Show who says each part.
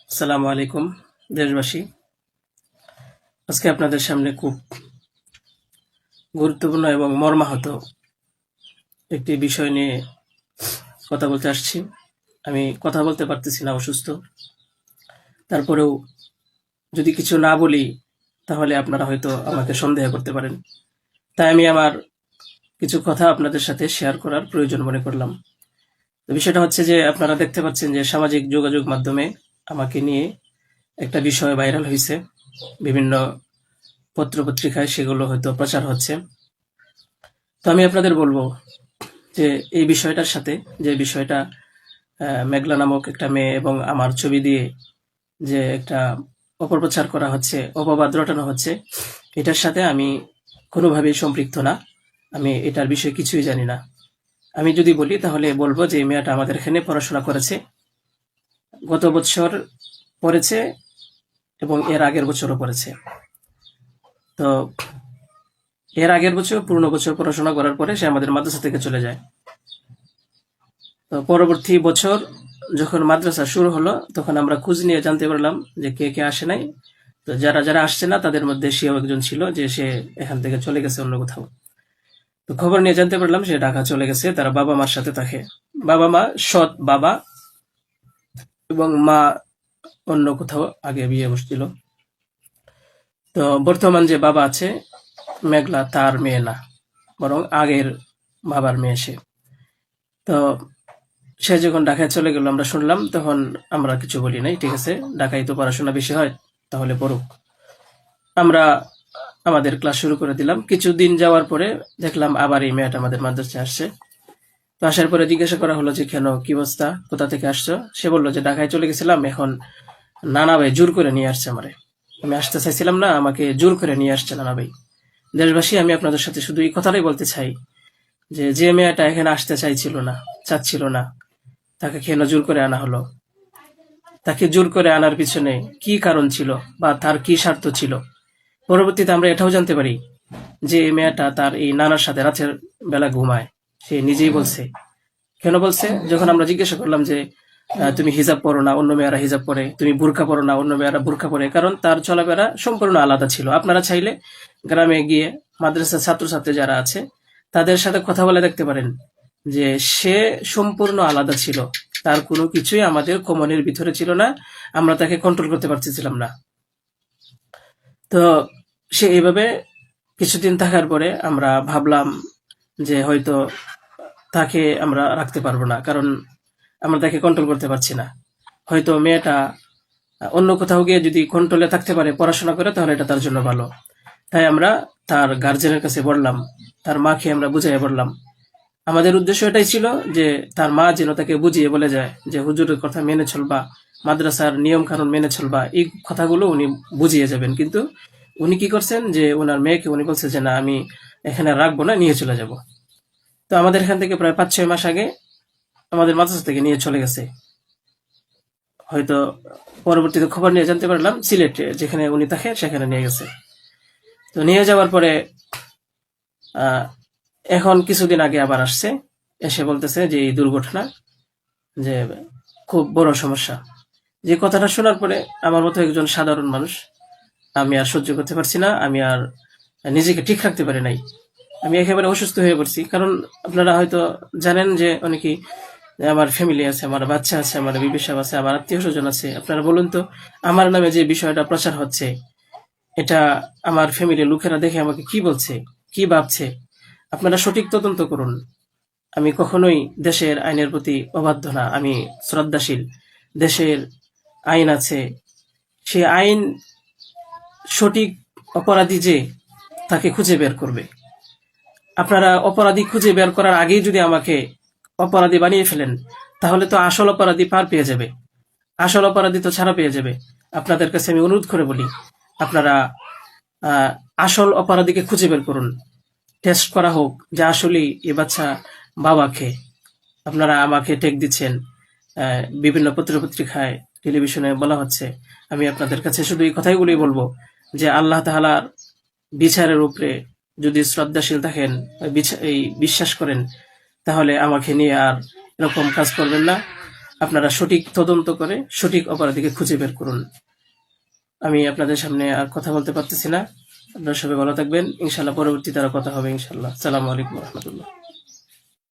Speaker 1: আসসালামু আলাইকুম দেশবাসী। আজকে আপনাদের সামনে খুব গুরুত্বপূর্ণ এবং মর্মাহত একটি বিষয় নিয়ে কথা বলতে আসছি। আমি কথা বলতে পারতেছি না, অসুস্থ। তারপরেও যদি কিছু না বলি তাহলে আপনারা হয়তো আমাকে সন্দেহ করতে পারেন। তাই আমি আমার কিছু কথা আপনাদের সাথে শেয়ার করার প্রয়োজন মনে করলাম। তো বিষয়টা হচ্ছে যে আপনারা দেখতে পাচ্ছেন যে সামাজিক যোগাযোগ মাধ্যমে আমাকে নিয়ে একটা বিষয় ভাইরাল হয়েছে। বিভিন্ন পত্র-পত্রিকায় সেগুলো হয়তো প্রচার হচ্ছে। তো আমি আপনাদের বলবো যে এই বিষয়টার সাথে, যে বিষয়টা মেঘলা নামক একটা মেয়ে এবং আমার ছবি দিয়ে যে একটা অপপ্রচার করা হচ্ছে, অপবাদ রটানো হচ্ছে, এটার সাথে আমি কোনোভাবেই সম্পৃক্ত না। আমি এটার বিষয়ে কিছুই জানি না। আমি যদি বলি তাহলে বলবো যে এই মেয়েটা আমাদের এখানে পড়াশোনা করেছে, গত বছর পড়েছে এবং এর আগের বছরও পড়েছে। তো এর আগের বছর পুরনো বছর পড়াশোনা করার পরে সে আমাদের মাদ্রাসা থেকে চলে যায়। তো পরবর্তী বছর যখন মাদ্রাসা শুরু হলো তখন আমরা খোঁজ নিয়ে জানতে পারলাম যে কে কে আসে নাই। তো যারা যারা আসছে না তাদের মধ্যে সেও একজন ছিল, যে সে এখান থেকে চলে গেছে অন্য কোথাও। তো খবর নিয়ে জানতে পারলাম সে ঢাকা চলে গেছে, তারা বাবা মার সাথে থাকে। বাবা মা, সৎ বাবা এবং মা অন্য কোথাও আগে বিয়ে বসছিল। তো বর্তমান যে বাবা আছে মেঘলা, তার মেয়ে না, বরং আগের বাবার মেয়ে সে। তো সে যখন ঢাকায় চলে গেল আমরা শুনলাম, তখন আমরা কিছু বলি নাই, ঠিক আছে, ঢাকায় তো পড়াশোনা বেশি হয়, তাহলে পড়ুক। আমরা আমাদের ক্লাস শুরু করে দিলাম। কিছুদিন যাওয়ার পরে দেখলাম আবার এই মেয়েটা আমাদের মাদ্রাসায় আসছে। তো আসার পরে জিজ্ঞাসা করা হলো যে কেন, কি অবস্থা, কোথা থেকে আসছো? সে বললো যে ঢাকায় চলে গেছিলাম, এখন নানা ভাই জোর করে নিয়ে আসছে আমারে। আমি আসতে চাইছিলাম না, আমাকে জোর করে নিয়ে আসছে নানা ভাই। দেশবাসী, আমি আপনাদের সাথে শুধু এই কথাটাই বলতে চাই যে যে মেয়েটা এখানে আসতে চাইছিল না, চাচ্ছিল না, তাকে কেন জোর করে আনা হলো? তাকে জোর করে আনার পিছনে কি কারণ ছিল বা তার কি স্বার্থ ছিল? পরবর্তীতে আমরা এটাও জানতে পারি যে এই মেয়েটা তার এই নানার সাথে রাতের বেলা ঘুমায়। সে নিজেই বলছে। কেন বলছে? যখন আমরা জিজ্ঞাসা করলাম যে তুমি হিজাব পরো না, অন্য মেয়েরা হিজাব পরে, তুমি বোরকা পরো না, অন্য মেয়েরা বোরকা পরে, কারণ তার চলাফেরা সম্পূর্ণ আলাদা ছিল। আপনারা চাইলে গ্রামে গিয়ে মাদ্রাসার ছাত্রছাত্রী যারা আছে তাদের সাথে কথা বলে দেখতে পারেন যে সে সম্পূর্ণ আলাদা ছিল। তার কোনো কিছুই আমাদের কমনের ভিতরে ছিল না, আমরা তাকে কন্ট্রোল করতে পারতেছিলাম না। তো সে এইভাবে কিছুদিন থাকার পরে আমরা ভাবলাম যে হয়তো তাকে আমরা রাখতে পারবো না, কারণ আমরা তাকে কন্ট্রোল করতে পারছি না। হয়তো মেয়েটা অন্য কোথাও গিয়ে যদি কন্ট্রোলে থাকতে পারে, পড়াশোনা করে, তাহলে এটা তার জন্য ভালো। তাই আমরা তার গার্জেনের কাছে বললাম, তার মাকে আমরা বুঝাইয়া বললাম। আমাদের উদ্দেশ্য এটাই ছিল যে তার মা যেন তাকে বুঝিয়ে বলে যায় যে হুজুরের কথা মেনে চলবা, মাদ্রাসার নিয়ম কানুন মেনে চলবা, এই কথাগুলো উনি বুঝিয়ে যাবেন। কিন্তু উনি কি করছেন যে ওনার মেয়েকে উনি বলছে যে না, আমি এখানে রাখবো না, নিয়ে চলে যাব। তো আমাদের এখান থেকে প্রায় ৫-৬ মাস আগে আমাদের মাদ্রাসা থেকে নিয়ে চলে গেছে। হয়তো পরবর্তীতে খবর নিয়ে জানতে পারলাম সিলেটে যেখানে উনি থাকে সেখানে নিয়ে গেছে। তো নিয়ে যাওয়ার পরে আহ, এখন কিছুদিন আগে আবার আসছে, এসে বলতেছে যে এই দুর্ঘটনা, যে খুব বড় সমস্যা। যে কথাটা শোনার পরে আমার মতো একজন সাধারণ মানুষ, আমি আর সহ্য করতে পারছি না, আমি আর নিজেকে ঠিক রাখতে পারি নাই। আমি একেবারে অসুস্থ হয়ে পড়ছি। কারণ আপনারা হয়তো জানেন যে অনেকেই, আমার ফ্যামিলি আছে, আমার বাচ্চা আছে, আমার বিবি সাহেব আছে, আমার আত্মীয় স্বজন আছে। আপনারা বলুন তো, আমার নামে যে বিষয়টা প্রচার হচ্ছে, এটা আমার ফ্যামিলির লোকেরা দেখে আমাকে কি বলছে, কি ভাবছে? আপনারা সঠিক তদন্ত করুন। আমি কখনোই দেশের আইনের প্রতি অবাধ্য না, আমি শ্রদ্ধাশীল। দেশের আইন আছে, সে আইন সঠিক অপরাধী যে, তাকে খুঁজে বের করবে। আপনারা অপরাধী খুঁজে বের করার আগেই যদি আমাকে অপরাধী বানিয়ে ফেলেন, তাহলে তো আসল অপরাধী পার পেয়ে যাবে, আসল অপরাধী তো ছাড়া পেয়ে যাবে। আপনাদের কাছে আমি অনুরোধ করে বলি, আপনারা আহ, আসল অপরাধীকে খুঁজে বের করুন। টেস্ট করা হোক যে আসলেই এ বাচ্চা বাবাকে। আপনারা আমাকে টেক দিচ্ছেন, বিভিন্ন পত্রপত্রিকায়, টেলিভিশনে বলা হচ্ছে। আমি আপনাদের কাছে শুধু এই কথাইগুলি বলবো যে আল্লাহ তাআলার বিচারের উপরে যদি শ্রদ্ধাশীল থাকেন, এই বিশ্বাস করেন, তাহলে আমাকে নিয়ে আর এরকম কাজ করবেন না। আপনারা সঠিক তদন্ত করে সঠিক অপরাধীকে খুঁজে বের করুন। আমি আপনাদের সামনে আর কথা বলতে পারতেছি না। আপনারা সবাই ভালো থাকবেন। ইনশাল্লাহ পরবর্তীতে আরো কথা হবে ইনশাল্লাহ। আসসালামু আলাইকুম রহমতুল্লাহ।